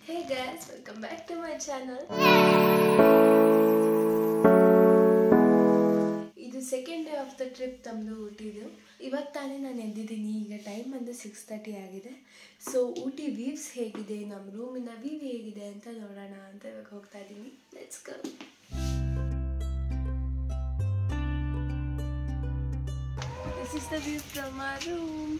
Hey guys, welcome back to my channel. ಇದು second day of the trip ತಮ್ಮದು ಊಟಿದು. ಇವಾಗ ತಾನೇ ನಾನು ಎದ್ದಿದ್ದೀನಿ. ಈಗ ಟೈಮ್ ಬಂದು 6:30 ಆಗಿದೆ. ಸೊ ಊಟಿ ವ್ಯೂವ್ಸ್ ಹೇಗಿದೆ, ನಮ್ಮ ರೂಮಿನ ವ್ಯೂ ಹೇಗಿದೆ ಅಂತ ನೋಡೋಣ ಅಂತ ಇವಾಗ ಹೋಗ್ತಾ ಇದ್ದೀನಿ. Let's go. This is the view from our room.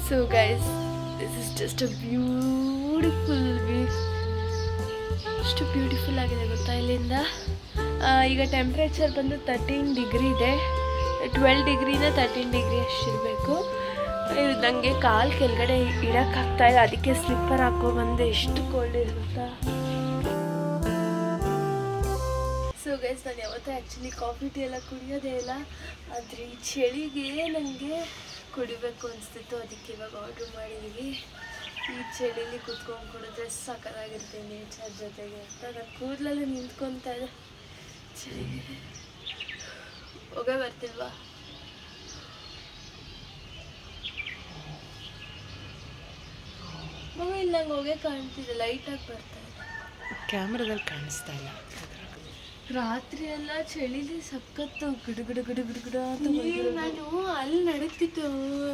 So guys, this is just a beautiful view. ಎಷ್ಟು ಬ್ಯೂಟಿಫುಲ್ ಆಗಿದೆ ಗೊತ್ತಾ ಇಲ್ಲಿಂದ. ಈಗ ಟೆಂಪ್ರೇಚರ್ ಬಂದು 13 ಡಿಗ್ರಿ ಇದೆ. 12 ಡಿಗ್ರಿನ 13 ಡಿಗ್ರಿ ಅಷ್ಟಿರಬೇಕು. ನನಗೆ ಕಾಲು ಕೆಳಗಡೆ ಇಡೋಕ್ಕಾಗ್ತಾ ಇಲ್ಲ, ಅದಕ್ಕೆ ಸ್ಲಿಪ್ಪರ್ ಹಾಕ್ಕೊಬಂದೆ. ಎಷ್ಟು ಕೋಲ್ಡ್ ಇದೆ ಗೊತ್ತಾ. ಸೊ ಗೈಸ್, ನಾನು ಯಾವತ್ತೂ ಆ್ಯಕ್ಚುಲಿ ಕಾಫಿ ಟೀ ಎಲ್ಲ ಕುಡಿಯೋದೇ ಇಲ್ಲ. ಆದರೆ ಈ ಚಳಿಗೆ ನನಗೆ ಕುಡಿಬೇಕು ಅನಿಸ್ತಿತ್ತು, ಅದಕ್ಕೆ ಇವಾಗ ಆರ್ಡ್ರ್ ಮಾಡಿದ್ದೀವಿ. ಈ ಚಳಿಲಿ ಕುತ್ಕೊಂಡು ಕುಡಿದ್ರೆ ಸಕ್ಕತ್ತಾಗಿರ್ತೀನಿ ನೇಚರ್ ಜೊತೆಗೆ ಅಂತ. ನಾನು ಕೂದಲೆಲ್ಲ ನಿಂತ್ಕೊತಾ ಇದೆ ಚಳಿಗೆ. ಹೊಗೆ ಬರ್ತಿಲ್ವಾ? ಇಲ್ಲ, ನಂಗೆ ಹೊಗೆ ಕಾಣ್ತಿದೆ, ಲೈಟಾಗಿ ಬರ್ತಾ ಇದೆ. ಕ್ಯಾಮ್ರಾದಲ್ಲಿ ಕಾಣಿಸ್ತಾ ಇಲ್ಲ. ರಾತ್ರಿ ಎಲ್ಲ ಚಳಿಲಿ ಸಖತ್ತು ಗಿಡ ಅಂತ. ನಾನು ಅಲ್ಲಿ ನಡೀತಿತ್ತು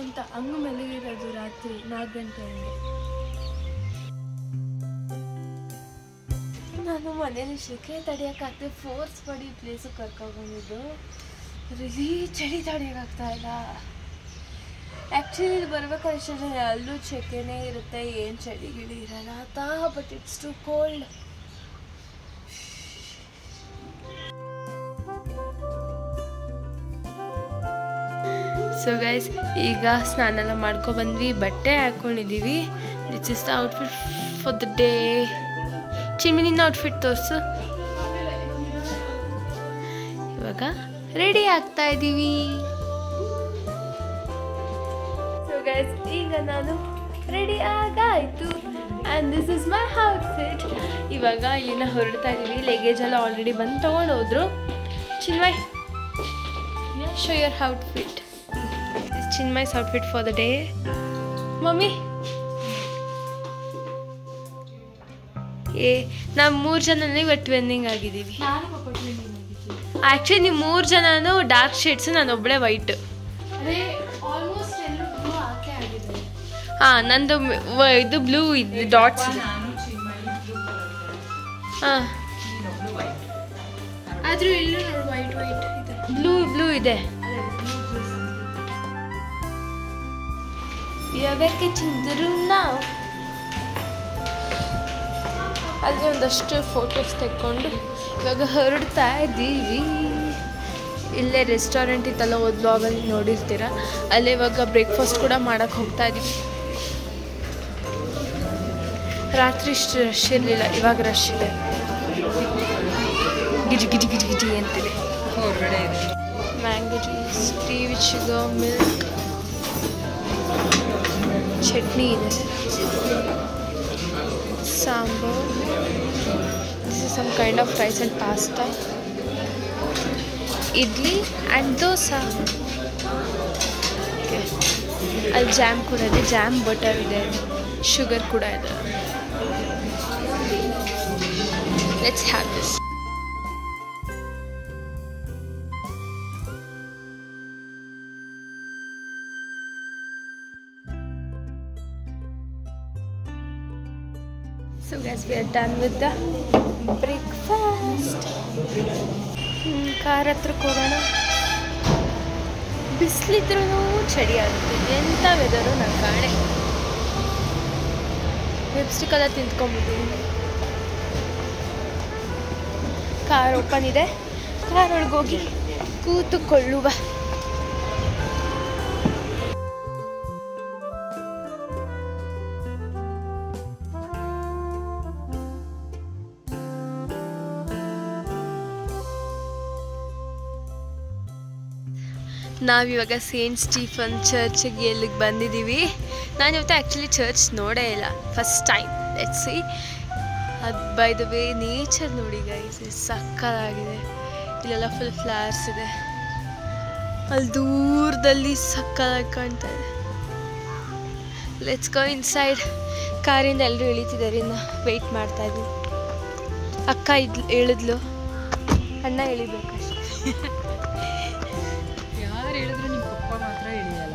ಅಂತ ಹಂಗ ಮಲಗಿರೋದು ರಾತ್ರಿ 4 ಗಂಟೆ ಹಂಗೆ. ನಾನು ಮನೇಲಿ ಶೆಕೆ ತಡೆಯೋಕ್ಕಾಗ್ತದೆ ಫೋರ್ಸ್ ಮಾಡಿ ಪ್ಲೇಸಿಗೆ ಕರ್ಕೊಂಡ್ಬಂದಿದ್ದು. ರಿಲಿ ಚಳಿ ತಡೆಯೋಕ್ಕಾಗ್ತಾ ಇಲ್ಲ. ಆ್ಯಕ್ಚುಲಿ ಇಲ್ಲಿ ಬರ್ಬೇಕಾದ್ರೆ ಅಲ್ಲೂ ಶೆಕೆನೇ ಇರುತ್ತೆ, ಏನು ಚಳಿ ಗಿಳಿ ಇರಲ್ಲ ಅಂತ. But it's too cold. So guys, ಈಗ ಸ್ನಾನ ಎಲ್ಲ ಮಾಡ್ಕೊಬಂದ್ವಿ, ಬಟ್ಟೆ ಹಾಕ್ಕೊಂಡಿದ್ದೀವಿ. This is the outfit for the day. ಚಿಮ್ಮಿನಿನ ಔಟ್ಫಿಟ್ ತೋರಿಸು. ಇವಾಗ ರೆಡಿ ಆಗ್ತಾ ಇದ್ದೀವಿ. ಸೊ ಗೈಸ್, ಈಗ ನಾನು ರೆಡಿ ಆಗಾಯಿತು. And this is my outfit. ಇವಾಗ ಇಲ್ಲಿಂದ ಹೊರಡ್ತಾ ಇದ್ದೀವಿ. ಲಗೇಜ್ ಎಲ್ಲ ಆಲ್ರೆಡಿ ಬಂದು ತೊಗೊಂಡು ಹೋದ್ರು. Chinmay, show your outfit. Chinmay's outfit for the day. Mommy, ನಾವು 3 ಜನನೇ ಇವತ್ತು ಟ್ವಿನ್ನಿಂಗ್ ಆಗಿದ್ದೀವಿ. ಆ್ಯಕ್ಚುಲಿ ನೀವು 3 ಜನನು ಡಾರ್ಕ್ ಶೇಡ್ಸ್, ನಾನು ಒಬ್ಬಳೇ ವೈಟ್. ಹಾಂ, ನಂದು ಇದು ಬ್ಲೂ ಇದೆ, ಡಾಟ್ಸ್. ಹಾಂ, ಆದರೂ ಇಲ್ಲೂ ವೈಟ್ ಇದೆ, ಬ್ಲೂ ಇದೆ. ನಾವು ಅಲ್ಲಿ ಒಂದಷ್ಟು ಫೋಟೋಸ್ ತೆಕ್ಕೊಂಡು ಇವಾಗ ಹೊರಡ್ತಾ ಇದ್ದೀವಿ. ಇಲ್ಲೇ ರೆಸ್ಟೋರೆಂಟ್ ಇತ್ತಲ್ಲ, ಒಂದು ಬ್ಲಾಗಲ್ಲಿ ನೋಡಿರ್ತೀರ. ಅಲ್ಲೇ ಇವಾಗ ಬ್ರೇಕ್ಫಾಸ್ಟ್ ಕೂಡ ಮಾಡೋಕ್ಕೆ ಹೋಗ್ತಾ ಇದ್ದೀವಿ. ರಾತ್ರಿ ಇಷ್ಟು ರಶ್ ಇರಲಿಲ್ಲ, ಇವಾಗ ರಶ್ ಇದೆ. ಗಿಜಿ ಅಂತಿದೆ ಹೊರಗಡೆ. Mango juice, tea with sugar, milk, chutney ಇದೆ, sambar. This is some kind of rice and pasta. Idli and dosa. ಅಲ್ಲಿ ಜಾಮ್ ಕೂಡ ಇದೆ, ಜಾಮ್ ಬಟರ್ ಇದೆ, ಶುಗರ್ ಕೂಡ ಇದೆ. Let's have this. So guys, we are done with the breakfast. Car ಹತ್ರಕ್ಕೆ ಹೋಗೋಣ. ಬಿಸಿಲಿದ್ರೂ ಚಳಿ ಆಗುತ್ತೆ, ಎಂಥ ವೆದರು ನನ್ನ ಕಾಣೆ. ಲಿಪ್ಸ್ಟಿಕ್ ಎಲ್ಲ ತಿಂದ್ಕೊಂಡ್ಬಿಟ್ಟಿದ್ದೀನಿ. ಕಾರ್ ಓಪನ್ ಇದೆ, ಕಾರ್ ಒಳಗೆ ಹೋಗಿ ಕೂತುಕೊಳ್ಳುವ. ನಾವಿವಾಗ ಸೇಂಟ್ ಸ್ಟೀಫನ್ ಚರ್ಚ್ಗೆ ಎಲ್ಲಿಗೆ ಬಂದಿದ್ದೀವಿ. ನಾನು ಇವತ್ತು ಆ್ಯಕ್ಚುಲಿ ಚರ್ಚ್ ನೋಡೇ ಇಲ್ಲ, ಫಸ್ಟ್ ಟೈಮ್. Let's see. ಅದು ಬೈ ದ ವೇ ನೇಚರ್ ನೋಡಿ ಗೈಸ್, ಸಕ್ಕತ್ತಾಗಿದೆ. ಇಲ್ಲೆಲ್ಲ ಫುಲ್ ಫ್ಲವರ್ಸ್ ಇದೆ. ಅಲ್ಲಿ ದೂರದಲ್ಲಿ ಸಕ್ಕತ್ತಾಗಿ ಕಾಣ್ತಾ ಇದೆ. Let's go inside. ಕಾರಿಂದ ಎಲ್ಲರೂ ಇಳಿತಿದ್ದಾರೆ, ಇನ್ನು ವೆಯ್ಟ್ ಮಾಡ್ತಾ ಇದ್ವಿ. ಅಕ್ಕ ಇಳಿದ್ಲು, ಅಣ್ಣ ಇಳಿಬೇಕಷ್ಟೆ. ಯಾರು ಹೇಳಿದ್ರು ನಿಮ್ಮ ಪಪ್ಪ ಮಾತ್ರ ಇಳಿಯಲ್ಲ.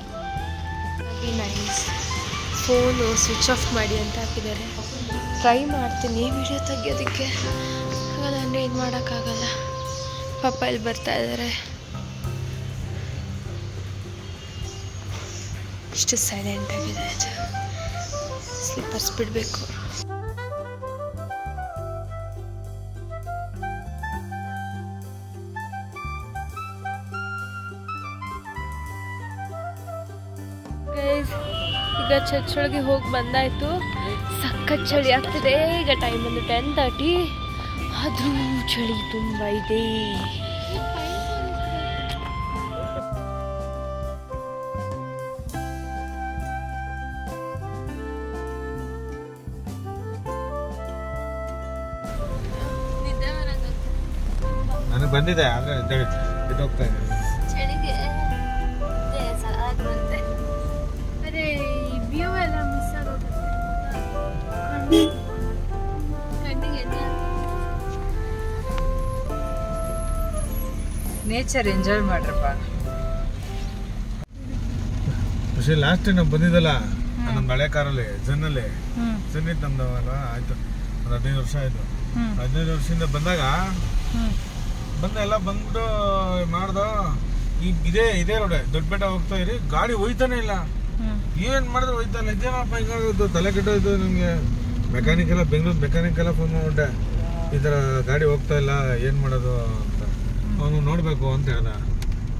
ನೈಸ್. ಫೋನು ಸ್ವಿಚ್ ಆಫ್ ಮಾಡಿ ಅಂತ ಹಾಕಿದ್ದಾರೆ. ಟ್ರೈ ಮಾಡ್ತೀನಿ ವಿಡಿಯೋ ತೆಗಿಯೋದಕ್ಕೆ, ಹಾಗಲ್ಲ ಅಂದರೆ ಇದು ಮಾಡೋಕ್ಕಾಗಲ್ಲ. ಪಾಪ ಇಲ್ಲಿ ಬರ್ತಾ ಇದ್ದಾರೆ. ಇಷ್ಟು ಸೈಲೆಂಟ್ ಆಗಿದೆ. ಸ್ಲಿಪ್ಪರ್ಸ್ ಬಿಡಬೇಕು. ಈಗ ಚರ್ಚ್ ಒಳಗೆ ಹೋಗಿ ಬಂದಾಯ್ತು. ಸಖತ್ ಚಳಿ ಆಗ್ತಿದೆ. ಈಗ ಟೈಮ್ ಬಂದು 10:30, ಆದ್ರೂ ಚಳಿ ತುಂಬ ಇದೆ. ನನಗೆ ಬಂದಿದೆ, ಆದರೆ ಹೋಗ್ತಾ ಇದೆ ಚಳಿಗೆ ಬರುತ್ತೆ. ಅದೇ ಈ ವ್ಯೂ ಎಲ್ಲ ಮಿಸ್ ಆಗೋಗುತ್ತೆ. ನೇಚರ್ ಎಂಜಾಯ್ ಮಾಡ್ರಪ್ಪ. പക്ഷേ ಲಾಸ್ಟ್ ನಾವು ಬಂದಿದ್ದಲ್ಲ ನಮ್ಮ ಹಳೆ ಕಾರಲ್ಲಿ ಜನ್ನಲ್ಲಿ ಇತ್ತು ನಮ್ದು ಅಲ್ವಾ. ಆಯ್ತು ಒಂದು 15 ವರ್ಷ ಆಯ್ತು. 15 ವರ್ಷದಿಂದ ಬಂದಾಗ ಎಲ್ಲ ಬಂದ್ಬಿಟ್ಟು ಮಾಡ್ದೋ. ಈಗ ಇದೇ ರೋಡೆ ದೊಡ್ಡ ಬೆಟ್ಟ ಹೋಗ್ತಾ ಇರಿ, ಗಾಡಿ ಹೋಯ್ತಾನೆ ಇಲ್ಲ. ಏನ್ ಮಾಡಿದ್ರೆ ಹೋಯ್ತಾ ಇಲ್ಲ. ಇದೇನಪ್ಪ ಹಿಂಗಾಗೋದು, ತಲೆ ಕೆಟ್ಟೋಯ್ತು ನಿಮ್ಗೆ. ಬೆಂಗಳೂರು ಮೆಕ್ಯಾನಿಕ್ ಫೋನ್ ಮಾಡ್ಬಿಟ್ಟೆ, ಈ ಥರ ಗಾಡಿ ಹೋಗ್ತಾ ಇಲ್ಲ, ಏನು ಮಾಡೋದು ಅಂತ. ಅವನು ನೋಡಬೇಕು ಅಂತ ಹೇಳ್ದ.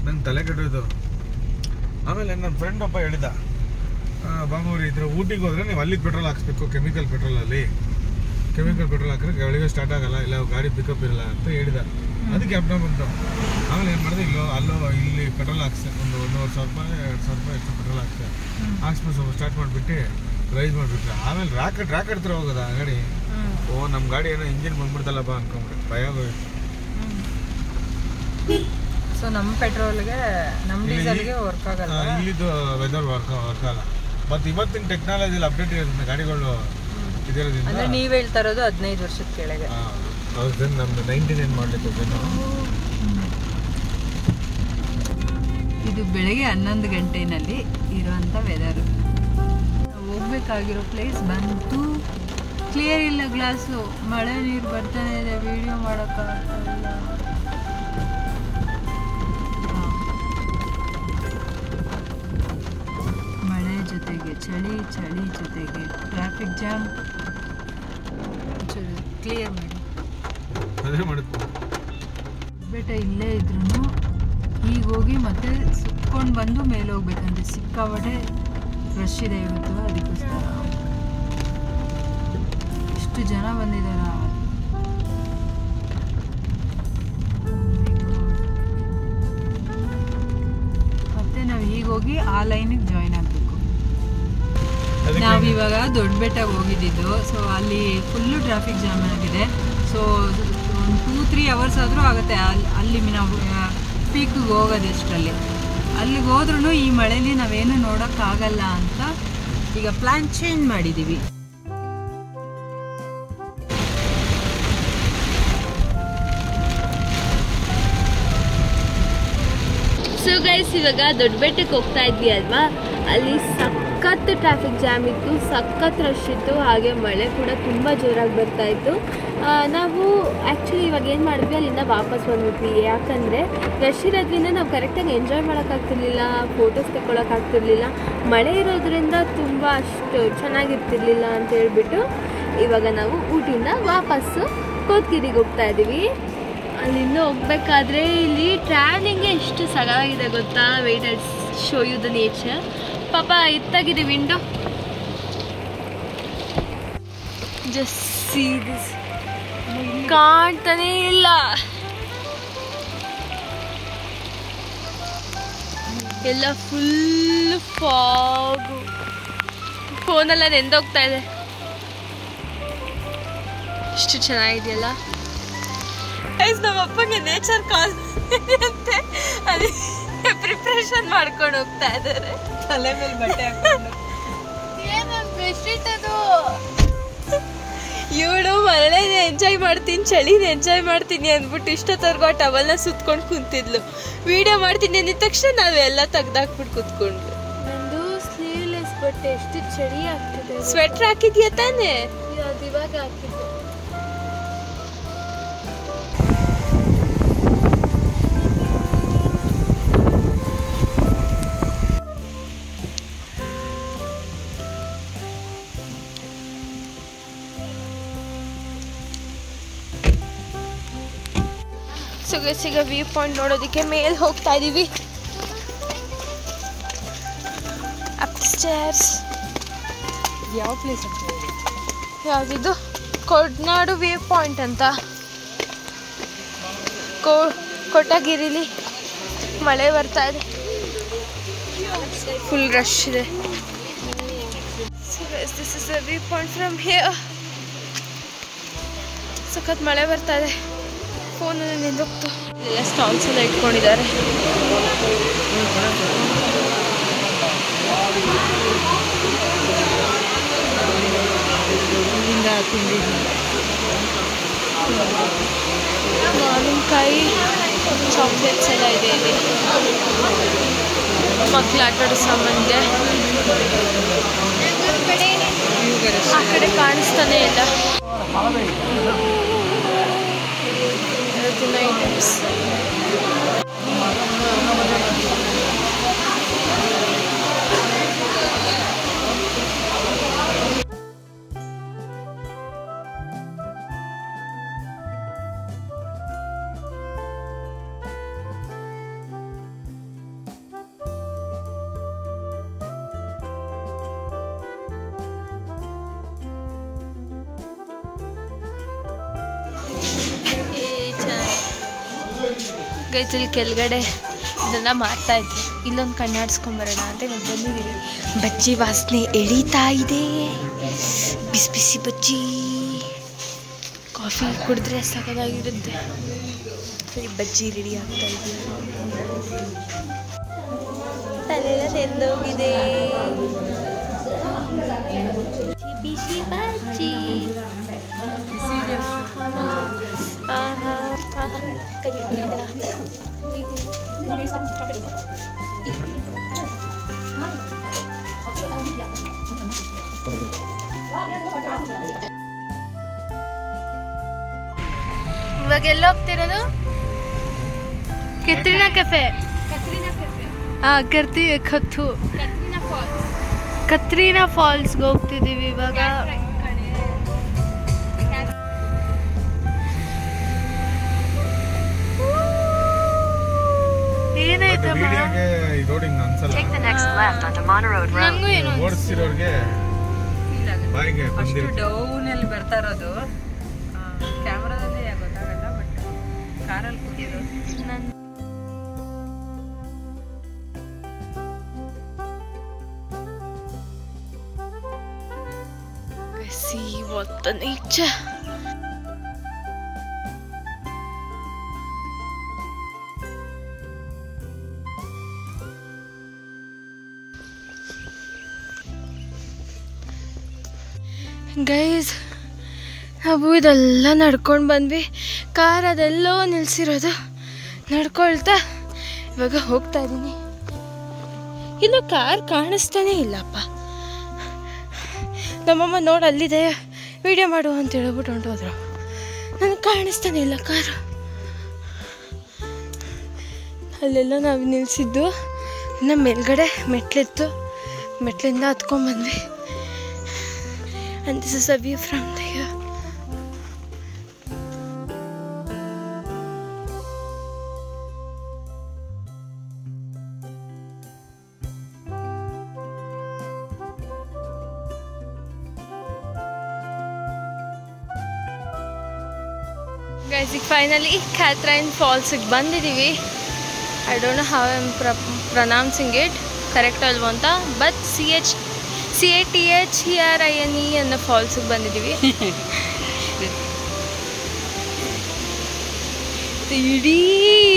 ನಂಗೆ ತಲೆ ಕೆಟ್ಟೋಯ್ತು. ಆಮೇಲೆ ನನ್ನ ಫ್ರೆಂಡ್ ಒಬ್ಬ ಹೇಳಿದ, ಬಾಮೂರಿ ಇದ್ರ ಊಟಿಗೆ ಹೋದ್ರೆ ನೀವು ಅಲ್ಲಿ ಪೆಟ್ರೋಲ್ ಹಾಕ್ಸ್ಬೇಕು, ಕೆಮಿಕಲ್ ಪೆಟ್ರೋಲ್ ಹಾಕಿದ್ರೆ ಗಾಳಿಗೆ ಸ್ಟಾರ್ಟ್ ಆಗಲ್ಲ, ಇಲ್ಲ ಗಾಡಿ ಪಿಕಪ್ ಇರಲ್ಲ ಅಂತ ಹೇಳಿದ. ಅದಕ್ಕೆ ಅಪ್ಡೌನ್ ಬಂತು. ಆಮೇಲೆ ಏನು ಮಾಡಿದೆ, ಇಲ್ಲಿ ಪೆಟ್ರೋಲ್ ಹಾಕ್ಸೆ, ಒಂದು 1,500 ರೂಪಾಯಿ 2,000 ರೂಪಾಯಿ ಎಷ್ಟು ಪೆಟ್ರೋಲ್ ಹಾಕ್ಸ್ಬಿಟ್ಟು ಸ್ವಲ್ಪ ಸ್ಟಾರ್ಟ್ ಮಾಡಿಬಿಟ್ಟು ರೈಸ್ ಮಾಡಿಬಿಟ್ರೆ. ಆಮೇಲೆ ರಾಕೆಟ್ ಥರ ಹೋಗೋದ ಗಾಡಿ. ನಮ್ಮ ಗಾಡಿ ಏನೋ ಇಂಜಿನ್ ಬಂದ್ಬಿಡ್ತಲ್ಲಪ್ಪ ಅನ್ಕೊಂಬಿಟ್ಟು ಭಯ ಹೋಯ್ತು. ಸೊ ನಮ್ಮ ಪೆಟ್ರೋಲ್ಗೆ ನಮ್ಮ ಡೀಸೆಲ್ಗೆ ವರ್ಕ್ ಆಗಲ್ಲ. ಇಲ್ಲಿದ್ದು ವೆದರ್ ವರ್ಕ್ ಆಗಲ್ಲ. ಮತ್ತು ಇವತ್ತಿನ ಟೆಕ್ನಾಲಜಿಲಿ ಅಪ್ಡೇಟ್ ಇರೋದ್ರಿಂದ ಗಾಡಿಗಳು ಇದಿರೋದ್ರಿಂದ. ಅಂದರೆ ನೀವು ಹೇಳ್ತಾ ಇರೋದು 15 ವರ್ಷದ ಕೆಳಗೆ. ಹೌದು, ನಮ್ದು 99 ಮಾಡಲಿಕ್ಕೆ ಇದು ಬೆಳಗ್ಗೆ 11 ಗಂಟೆನಲ್ಲಿ ಇರುವಂಥ ವೆದರು. ಹೋಗ್ಬೇಕಾಗಿರೋ ಪ್ಲೇಸ್ ಬಂತು. ಕ್ಲಿಯರ್ ಇಲ್ಲ ಗ್ಲಾಸು, ಮಳೆ ನೀರು ಬರ್ತಾನೆ ಇದೆ, ವಿಡಿಯೋ ಮಾಡೋಕ್ಕಾಗಲ್ಲ. ಮಳೆ ಜೊತೆಗೆ ಚಳಿ ಜೊತೆಗೆ ಟ್ರಾಫಿಕ್ ಜಾಮ್. ಕ್ಲಿಯರ್ ಮಾಡಿ ಬೆಟ್ಟ ಇಲ್ಲೇ ಇದ್ರೂ ಈಗ ಹೋಗಿ ಮತ್ತೆ ಸುತ್ಕೊಂಡು ಬಂದು ಮೇಲೆ ಹೋಗ್ಬೇಕಂದ್ರೆ ಸಿಕ್ಕಾಪಟ್ಟೆ ರಶ್ ಇದೆ ಇವತ್ತು. ಅದಕ್ಕೋಸ್ಕರ ಎಷ್ಟು ಜನ ಬಂದಿದಾರ. ಮತ್ತೆ ನಾವು ಈಗ ಹೋಗಿ ಆ ಲೈನಿಗೆ ಜಾಯಿನ್ ಆಗಬೇಕು. ನಾವಿವಾಗ ದೊಡ್ಡ ಬೆಟ್ಟಕ್ಕೆ ಹೋಗಿದ್ದು. ಸೊ ಅಲ್ಲಿ ಫುಲ್ಲು ಟ್ರಾಫಿಕ್ ಜಾಮ್ ಆಗಿದೆ. ಸೊ ಒಂದು 2-3 ಅವರ್ಸ್ ಆದರೂ ಆಗುತ್ತೆ ಅಲ್ಲಿ ನಾವು ಪೀಕಿಗೆ ಹೋಗೋದು. ಎಷ್ಟರಲ್ಲಿ ಅಲ್ಲಿಗೆ ಹೋದ್ರೂ ಈ ಮಳೆಲಿ ನಾವೇನು ನೋಡೋಕ್ಕಾಗಲ್ಲ ಅಂತ ಈಗ ಪ್ಲ್ಯಾನ್ ಚೇಂಜ್ ಮಾಡಿದ್ದೀವಿ. ಸೊ ಗೈಸ್, ಇವಾಗ ದೊಡ್ಡ ಬೆಟ್ಟಕ್ಕೆ ಹೋಗ್ತಾ ಇದ್ವಿ ಅಲ್ವಾ, ಅಲ್ಲಿ ಸಖತ್ ಟ್ರಾಫಿಕ್ ಜಾಮ್ ಇತ್ತು, ಸಖತ್ ರಶ್ ಇತ್ತು. ಹಾಗೆ ಮಳೆ ಕೂಡ ತುಂಬ ಜೋರಾಗಿ ಬರ್ತಾ ಇತ್ತು. ನಾವು ಆ್ಯಕ್ಚುಲಿ ಇವಾಗ ಏನು ಮಾಡಿದ್ವಿ, ಅಲ್ಲಿಂದ ವಾಪಸ್ ಬಂದ್ಬಿಟ್ವಿ. ಯಾಕಂದರೆ ರಶ್ ಇರೋದ್ರಿಂದ ನಾವು ಕರೆಕ್ಟಾಗಿ ಎಂಜಾಯ್ ಮಾಡೋಕ್ಕಾಗ್ತಿರ್ಲಿಲ್ಲ, ಫೋಟೋಸ್ ತೆಕ್ಕೊಳ್ಳೋಕ್ಕಾಗ್ತಿರ್ಲಿಲ್ಲ. ಮಳೆ ಇರೋದ್ರಿಂದ ತುಂಬ ಅಷ್ಟು ಚೆನ್ನಾಗಿರ್ತಿರ್ಲಿಲ್ಲ ಅಂತ ಹೇಳ್ಬಿಟ್ಟು ಇವಾಗ ನಾವು ಊಟಿಯಿಂದ ವಾಪಸ್ಸು ಕೋಟಗಿರಿಗೆ ಹೋಗ್ತಾ ಇದ್ದೀವಿ. ಅಲ್ಲಿಂದ ಹೋಗ್ಬೇಕಾದ್ರೆ ಇಲ್ಲಿ ಟ್ರಾವೆಲಿಂಗೇ ಎಷ್ಟು ಸಗಾಗಿದೆ ಗೊತ್ತಾ. Wait I show you the nature. ಪಾಪ ಇತ್ತಾಗಿದೆ ವಿಂಡೋ. Just see this. ಕಾಣ್ತಾನೇ ಇಲ್ಲ. ಎಲ್ಲ ಫುಲ್ ಫಾಗು. ಫೋನೆಲ್ಲ ನೆಂದೋಗ್ತಾ ಇದೆ. ಎಷ್ಟು ಚೆನ್ನಾಗಿದೆಯಲ್ಲ. ನಮ್ಮ ಅಪ್ಪಗೆ ನೇಚರ್ ಕಾಲ್ ಅಂತೆ, ಅದಕ್ಕೆ ಪ್ರಿಪ್ರೇಷನ್ ಮಾಡ್ಕೊಂಡು ಹೋಗ್ತಾ ಇದ್ದಾರೆ. ತಲೆ ಮೇಲೆ ಬಟ್ಟೆ ಹಾಕೊಂಡು ಇವಳು ಮಳೆನ ಎಂಜಾಯ್ ಮಾಡ್ತೀನಿ, ಚಳಿನ ಎಂಜಾಯ್ ಮಾಡ್ತೀನಿ ಅಂದ್ಬಿಟ್ಟು ಇಷ್ಟೊತ್ತರ್ಗು ಆ ಟವಲ್ನ ಸುತ್ಕೊಂಡು ಕುಂತಿದ್ಲು. ವಿಡಿಯೋ ಮಾಡ್ತೀನಿ ಅಂದಿದ ತಕ್ಷಣ ನಾವೆಲ್ಲ ತೆಗ್ದಾಕ್ಬಿಟ್ಟು ಕುತ್ಕೊಂಡ್ಲು. ನಂದು ಸ್ಲೀವ್ಲೆಸ್ ಬಟ್ಟೆ ಎಷ್ಟು ಚಳಿ ಆಗ್ತಿದೆ. ಸ್ವೆಟರ್ ಹಾಕಿದ್ಯಾ ತಾನೇ? ಅದು ಇವಾಗ ಹಾಕಿದ್ದೆ. ಸಿಗ ವ್ಯೂ ಪಾಯಿಂಟ್ ನೋಡೋದಕ್ಕೆ ಮೇಲೆ ಹೋಗ್ತಾ ಇದೀವಿ. ಅಪ್ಸ್ಟೇರ್ಸ್. ಯಾವ ಪ್ಲೇಸ್ ಅಂತ? ಯಾವುದಿದು? ಕೊಡ್ನಾಡು ವ್ಯೂ ಪಾಯಿಂಟ್ ಅಂತ. ಕೊಟಗಿರಿಲಿ ಮಳೆ ಬರ್ತಾ ಇದೆ, ಫುಲ್ ರಶ್ ಇದೆ. This is the view point from here. ಸಖತ್ ಮಳೆ ಬರ್ತಾ ಇದೆ. ಫೋನಲ್ಲಿ ನಿಂದೋಗ್ತು. ಇಲ್ಲೆಲ್ಲ ಸ್ಟಾಲ್ಸ್ ಎಲ್ಲ ಇಟ್ಕೊಂಡಿದ್ದಾರೆ. ಮಾವಿನಕಾಯಿ, ಚಾಕ್ಲೇಟ್ಸ್ ಎಲ್ಲ ಇದೆ ಇಲ್ಲಿ. ಮಕ್ಕಳು ಆಟಾಡೋ ಸಾಮಾನಿದೆ. ಆ ಕಡೆ ಕಾಣಿಸ್ತಾನೆ ಇಲ್ಲ. ಐಟಮ್ಸ್. ಗೈತಲ್ಲಿ ಕೆಳಗಡೆ ಇದೆಲ್ಲ ಮಾಡ್ತಾ ಇದ್ವಿ. ಇಲ್ಲೊಂದು ಕಣ್ಣಾಡಿಸ್ಕೊಂಬರೋಣ ಅಂತ ನಾವು ಬಂದಿದ್ದೀವಿ. ಬಜ್ಜಿ ವಾಸನೆ ಎಳೀತಾ ಇದೆ. ಬಿಸಿ ಬಿಸಿ ಬಜ್ಜಿ, ಕಾಫಿ ಕುಡಿದ್ರೆ ಸಾಕಾಗಿರುತ್ತೆ. ಸರಿ, ಬಜ್ಜಿ ರೆಡಿ ಆಗ್ತಾ ಇದ್ದೀವಿ. ತಲೆಲ್ಲ ತೆರೆದೋಗಿದೆ. ಬಿಸಿ ಬಜ್ಜಿ. ಇವಾಗ ಎಲ್ಲ ಹೋಗ್ತಿರೋದು? ಕತ್ರಿನಾ ಕೆಫೆ. ಕತ್ರಿನಾ ಫಾಲ್ಸ್ಗೆ ಹೋಗ್ತಿದ್ದೀವಿ ಇವಾಗ. ಡೌನ್ ಅಲ್ಲಿ ಬರ್ತಾ ಇರೋದು ಕ್ಯಾಮ್ರಾದಲ್ಲಿ ಗೊತ್ತಾಗಲ್ಲ, ಬಟ್ ಕಾರಲ್ಲಿ ಕೂತಿರೋದು. See what the nature. Guys, ನಾವು ಇದೆಲ್ಲ ನಡ್ಕೊಂಡು ಬಂದ್ವಿ. ಕಾರ್ ಅದೆಲ್ಲೋ ನಿಲ್ಸಿರೋದು ನಡ್ಕೊಳ್ತಾ ಇವಾಗ ಹೋಗ್ತಾ ಇದ್ದೀನಿ. ಇನ್ನು ಕಾರ್ ಕಾಣಿಸ್ತಾನೆ ಇಲ್ಲಪ್ಪ. ನಮ್ಮಮ್ಮ ನೋಡಿ ಅಲ್ಲಿದೆ, ವಿಡಿಯೋ ಮಾಡು ಅಂತ ಹೇಳ್ಬಿಟ್ಟು ಹೊಂಟೋದ್ರು. ನನಗೆ ಕಾಣಿಸ್ತಾನೆ ಇಲ್ಲ ಕಾರು. ಅಲ್ಲೆಲ್ಲ ನಾವು ನಿಲ್ಲಿಸಿದ್ದು. ಇನ್ನು ಮೇಲ್ಗಡೆ ಮೆಟ್ಲಿತ್ತು, ಮೆಟ್ಲಿಂದ ಹತ್ಕೊಂಡ್ಬಂದ್ವಿ. And this is a view from there. Guys, finally Catherine Falls ಗೆ ಬಂದಿದ್ದೀವಿ. I don't know how I'm pronouncing it correct ಅಲ್ವಾ ಅಂತ, but CATHERINE ಅನ್ನೋ ಫಾಲ್ಸ್ಗೆ ಬಂದಿದ್ದೀವಿ. ಮತ್ತು ಇಡೀ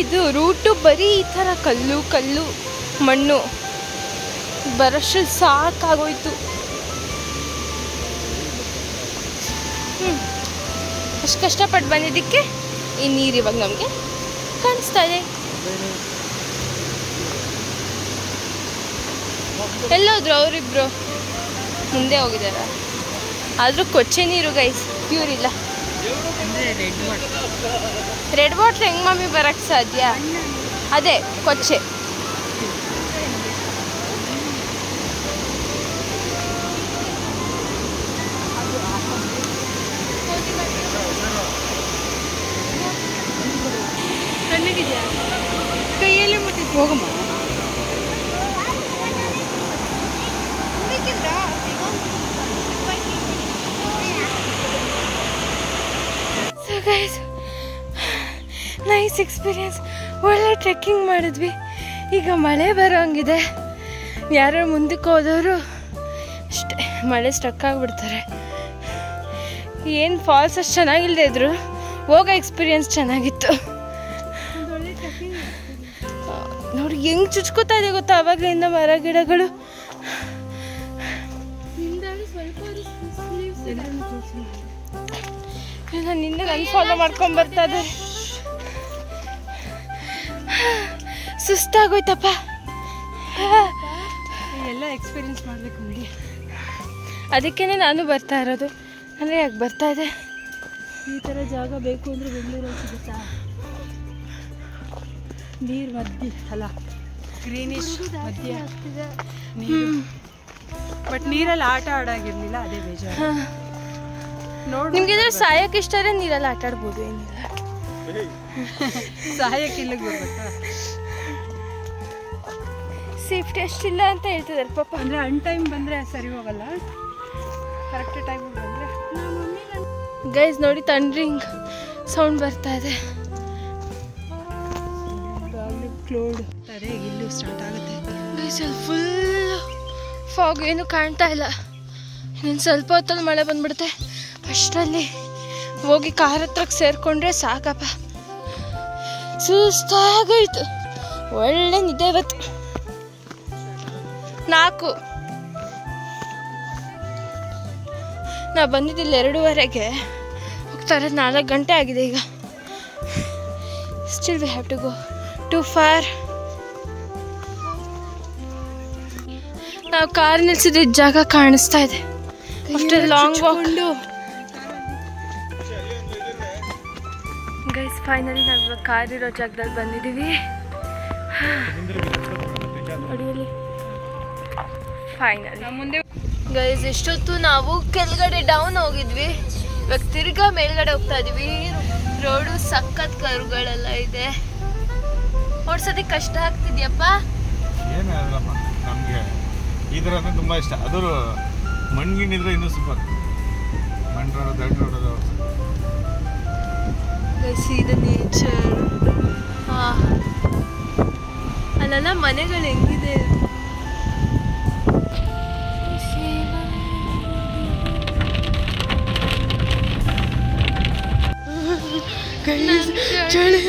ಇದು ರೂಟು ಬರೀ ಈ ಥರ ಕಲ್ಲು ಕಲ್ಲು ಮಣ್ಣು ಬರೋಷ್ಟು ಸಾಕಾಗೋಯ್ತು. ಅಷ್ಟು ಕಷ್ಟಪಟ್ಟು ಬಂದಿದ್ದಕ್ಕೆ ಈ ನೀರು ಇವಾಗ ನಮಗೆ ಕಾಣಿಸ್ತಾ ಇದೆ. ಎಲ್ಲೋದ್ರು ಅವರಿಬ್ರು ಮುಂದೆ ಹೋಗಿದಾರ. ಆದರೂ ಕೊಚ್ಚೆ ನೀರು ಗೈಸ್, ಪ್ಯೂರ್ ಇಲ್ಲ. ರೆಡ್ ವಾಟರ್ ಹೆಂಗ್ ಮಮ್ಮಿ ಬರಕ್ಕೆ ಸಾಧ್ಯ? ಅದೇ ಕೊಚ್ಚೆ. ತಣ್ಣಗಿದೆಯಾ? ಕೈಯಲ್ಲಿ ಮುಟ್ಟಿದ್ದು ಹೋಗಮ್ಮ. So guys, nice experience. ಒಳ್ಳೆ ಟ್ರೆಕ್ಕಿಂಗ್ ಮಾಡಿದ್ವಿ. ಈಗ ಮಳೆ ಬರೋ ಹಂಗಿದೆ. ಯಾರು ಮುಂದಕ್ಕೆ ಹೋದವರು ಅಷ್ಟೇ ಮಳೆ ಸ್ಟಕ್ ಆಗಿಬಿಡ್ತಾರೆ. ಏನು ಫಾಲ್ಸ್ ಅಷ್ಟು ಚೆನ್ನಾಗಿಲ್ಲದೆ ಇದ್ರು ಹೋಗೋ ಎಕ್ಸ್ಪೀರಿಯನ್ಸ್ ಚೆನ್ನಾಗಿತ್ತು. ನೋಡಿ ಹೆಂಗೆ ಚುಚ್ಕೋತಾ ಇದೆ ಗೊತ್ತಾ ಅವಾಗಲಿಂದ ಮರ ಗಿಡಗಳು. ನಿನ್ನೆ ನನ್ನ ಫಾಲೋ ಮಾಡ್ಕೊಂಡು ಬರ್ತಾ ಇದ್ದಾರೆ. ಸುಸ್ತಾಗೋಯ್ತಪ್ಪ. ಎಲ್ಲ ಎಕ್ಸ್ಪೀರಿಯನ್ಸ್ ಮಾಡಬೇಕು ನೋಡಿ. ಅದಕ್ಕೇ ನಾನು ಬರ್ತಾ ಇರೋದು. ಅಂದರೆ ಯಾಕೆ ಬರ್ತಾ ಇದೆ, ಈ ಥರ ಜಾಗ ಬೇಕು ಅಂದರೆ ಬೆಂಗಳೂರಲ್ಲಿ ಸಿಗುತ್ತಾ? ನೀರು ಮಧ್ಯೆ ಅಲ್ಲ, ಗ್ರೀನಿಶ್ ಮಧ್ಯ ನೀರು. ಬಟ್ ನೀರಲ್ಲಿ ಆಟ ಆಡಾಗಿರ್ಲಿಲ್ಲ, ಅದೇ ಬೇಜಾರು. ನೋಡಿ ನಿಮ್ಗೆ ಸಾಯಕ್ಕೆ ಇಷ್ಟ ಆದರೆ ನೀರಲ್ಲಿ ಆಟ ಆಡ್ಬೋದು, ಏನಿಲ್ಲ. ಸಾಯಕ್ಕೆ ಇಲ್ಲಿಗೆ ಬರ್ಬೇಕಾ? ಸೇಫ್ಟಿ ಅಷ್ಟಿಲ್ಲ ಅಂತ ಹೇಳ್ತಿದ್ದಾರೆ ಪಾಪ. ಅಂದರೆ ಅನ್ ಟೈಮ್ ಬಂದರೆ ಸರಿ ಹೋಗಲ್ಲ, ಕರೆಕ್ಟ್ ಟೈಮಿಗೆ ಬಂದರೆ. ಗೈಸ್ ನೋಡಿ ಥಂಡ್ರಿಂಗ್ ಸೌಂಡ್ ಬರ್ತಾ ಇದೆ. ಕ್ಲೌಡ್ ಅದೇ ಇಲ್ಲೂ ಸ್ಟಾರ್ಟ್ ಆಗುತ್ತೆ. ಗೈಸ್ ಅಲ್ಲಿ ಫುಲ್ ಫಾಗ್, ಏನು ಕಾಣ್ತಾ ಇಲ್ಲ. ಇನ್ನೊಂದು ಸ್ವಲ್ಪ ಹೊತ್ತಲ್ಲಿ ಮಳೆ ಬಂದ್ಬಿಡುತ್ತೆ. ಅಷ್ಟರಲ್ಲಿ ಹೋಗಿ ಕಾರ್ ಹತ್ರಕ್ಕೆ ಸೇರಿಕೊಂಡ್ರೆ ಸಾಕಪ್ಪ. ಸುಸ್ತಾಗೋಯ್ತು. ಒಳ್ಳೆ ನಿದ್ದೆ ಇವತ್ತು. 4 ನಾವು ಬಂದಿದ್ದಿಲ್ಲ 2:30ಗೆ, ಹೋಗ್ತಾ ಇರೋದು 4 ಗಂಟೆ ಆಗಿದೆ ಈಗ. Still we have to go too far. ನಾವು ಕಾರ್ ನಿಲ್ಸಿದ ಜಾಗ ಕಾಣಿಸ್ತಾ ಇದೆ after long walk. Guys finally ನಾವು ಇವಾಗ ಕಾರ್ ಇರೋ ಜಾಗದಲ್ಲಿ ಬಂದಿದ್ದೀವಿ. ಫೈನಲಿ ಮುಂದೆ ಗೈಸ್ ಎಷ್ಟೊತ್ತು ನಾವು ಕೆಳಗಡೆ ಡೌನ್ ಹೋಗಿದ್ವಿ, ಇವಾಗ ತಿರ್ಗಾ ಮೇಲ್ಗಡೆ ಹೋಗ್ತಾ ಇದೀವಿ. ರೋಡು ಸಖತ್ ಕರುಗಳೆಲ್ಲ ಇದೆ. ಓಡ್ಸೋದಕ್ಕೆ ಕಷ್ಟ ಆಗ್ತಿದ್ಯಪ್ಪ. ಏನಾಗಲ್ಲಮ್ಮ, ನಮಗೆ ಈ ಥರ ಅಂದರೆ ತುಂಬ ಇಷ್ಟ. ಅದು ಮಣ್ಗಿಣಿದ್ರೆ ಇನ್ನೂ ಸೂಪರ್. ಮಣ್ಣು ರೋಡು, ದೊಡ್ಡ ರೋಡು. see the nature. ಅಲ್ಲೆಲ್ಲ ಮನೆಗಳು ಹೆಂಗಿದೆ. ಚಳಿ,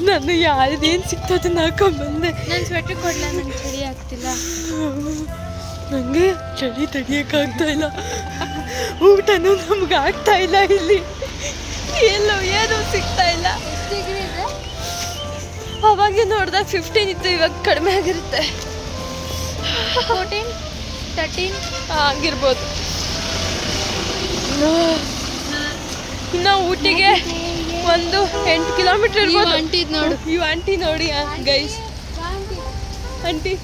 ನಾನು ಯಾವ್ದೇನು ಸಿಕ್ತು ಅದನ್ನ ಹಾಕೊಂಡ್ಬಂದೆ. ನಾನು ಸ್ವೆಟ್ರ್ ಕೊಡ್ಲ, ನಂಗೆ ಚಳಿ ಆಗ್ತಿಲ್ಲ. ನನಗೆ ಚಳಿ ತಡಿಯೋಕ್ಕಾಗ್ತಾ ಇಲ್ಲ. ಊಟನೂ ನಮ್ಗೆ ಆಗ್ತಾ ಇಲ್ಲ. ಇಲ್ಲಿ ಎಲ್ಲೋ ಏನೂ ಸಿಗ್ತಾ ಇಲ್ಲ. ಅವಾಗ ನೋಡಿದಾಗ 15 ಇತ್ತು, ಇವಾಗ ಕಡಿಮೆ ಆಗಿರುತ್ತೆ. 14, 13 ಆಗಿರ್ಬೋದು. ಇನ್ನು ಊಟಿಗೆ ಒಂದು 8 ಕಿಲೋಮೀಟರ್ ಇರ್ಬೋದು. ಆಂಟಿ ನೋಡು, ಈ ಆಂಟಿ ನೋಡಿ ಗೈಸ್. ಆಂಟಿ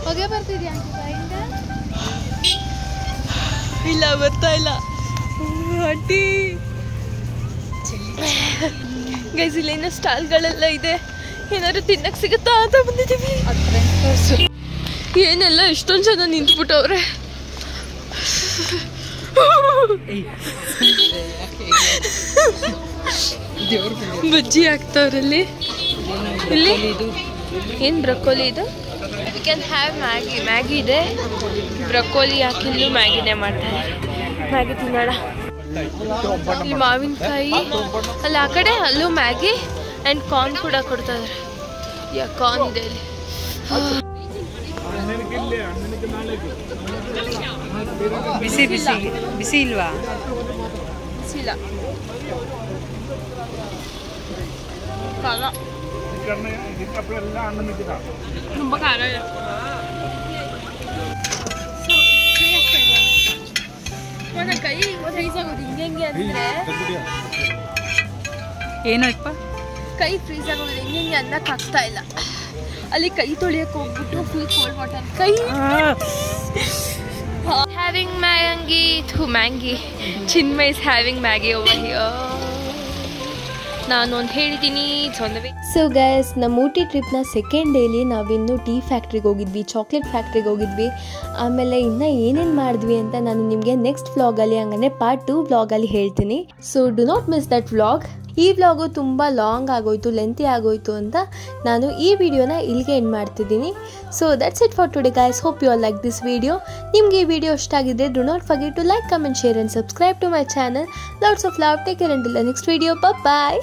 ಹೊಗೆ ಬರ್ತಿದ್ಯಾ ಇಲ್ಲ, ಬರ್ತಾ ಇಲ್ಲ ಆಂಟಿ. ಗೈಸ್ ಇಲ್ಲೇನೋ ಸ್ಟಾಲ್ಗಳೆಲ್ಲ ಇದೆ, ಏನಾದ್ರು ತಿನ್ನಕ್ಕೆ ಸಿಗುತ್ತಾ ಅಂತ ಬಂದಿದ್ದೀವಿ. ಏನೆಲ್ಲ ಇಷ್ಟೊಂದು ಜನ ನಿಂತ್ಬಿಟ್ಟವ್ರೆ. ಬಜ್ಜಿ ಹಾಕ್ತವ್ರಲ್ಲಿ. ಇಲ್ಲಿ ಏನು ಬ್ರೊಕೋಲಿ ಇದು? ವಿ ಕ್ಯಾನ್ ಹ್ಯಾವ್ ಮ್ಯಾಗಿ ಇದೆ. ಬ್ರೊಕೋಲಿ ಹಾಕಿಲ್ಲೂ ಮ್ಯಾಗಿನೇ ಮಾಡ್ತಾರೆ. ಮ್ಯಾಗಿ ತಿನ್ನೋಣ. ಇಲ್ಲಿ ಮಾವಿನಕಾಯಿ, ಅಲ್ಲಿ ಆ ಕಡೆ ಅಲ್ಲೂ ಮ್ಯಾಗಿ ಆ್ಯಂಡ್ ಕಾರ್ನ್ ಕೂಡ ಕೊಡ್ತಾ ಇದ್ದಾರೆ. ಕಾರ್ನ್ ಇದೆ ಇಲ್ಲಿ. ಬಿಸಿ ಬಿಸಿ ಬಿಸಿ ಇಲ್ವಾ? ಬಿಸಿಲ್ಲ, ಖಾರ, ತುಂಬ ಖಾರ ಇದೆ. ನನ್ನ ಕೈ ಫ್ರೀಸ್ ಆಗೋದು ಹಿಂಗೆ ಅಂದರೆ, ಏನಪ್ಪ ಕೈ ಫ್ರೀಸ್ ಆಗೋದು ಹಿಂಗೆ ಅನ್ನಕ್ಕೆ ಆಗ್ತಾ ಇಲ್ಲ. ಅಲ್ಲಿ ಕೈ ತೊಳಿಯಕ್ಕೆ ಹೋಗ್ಬಿಟ್ಟು ಫುಲ್ ಕೋಲ್ಡ್ ವಾಟರ್ ಕೈ. Having Maggi Chinmay is having Maggi over here. ನಾನು ಒಂದು ಹೇಳಿದ್ದೀನಿ. ಸೊ ಗೈಸ್, ನಮ್ಮ ಊಟಿ ಟ್ರಿಪ್ನ ಸೆಕೆಂಡ್ ಡೇಲಿ ನಾವಿನ್ನು ಟೀ ಫ್ಯಾಕ್ಟ್ರಿಗೆ ಹೋಗಿದ್ವಿ, ಚಾಕ್ಲೇಟ್ ಫ್ಯಾಕ್ಟ್ರಿಗೆ ಹೋಗಿದ್ವಿ, ಆಮೇಲೆ ಇನ್ನೂ ಏನೇನು ಮಾಡಿದ್ವಿ ಅಂತ ನಾನು ನಿಮಗೆ ನೆಕ್ಸ್ಟ್ ವ್ಲಾಗಲ್ಲಿ, ಹಂಗಂದರೆ ಪಾರ್ಟ್ 2 ವ್ಲಾಗಲ್ಲಿ ಹೇಳ್ತೀನಿ. So do not miss that vlog. ಈ ವ್ಲಾಗು ತುಂಬ ಲಾಂಗ್ ಆಗೋಯ್ತು, ಲೆಂತಿ ಆಗೋಯ್ತು ಅಂತ ನಾನು ಈ ವಿಡಿಯೋನ ಇಲ್ಲಿಗೆ ಎಂಡ್ ಮಾಡ್ತಿದ್ದೀನಿ. So that's it for today guys. Hope you all like this video. ನಿಮಗೆ ಈ ವಿಡಿಯೋ ಇಷ್ಟ ಆಗಿದ್ರೆ do not forget to like, comment, share and subscribe to my channel. Lots of love. Take care until the next video. Bye.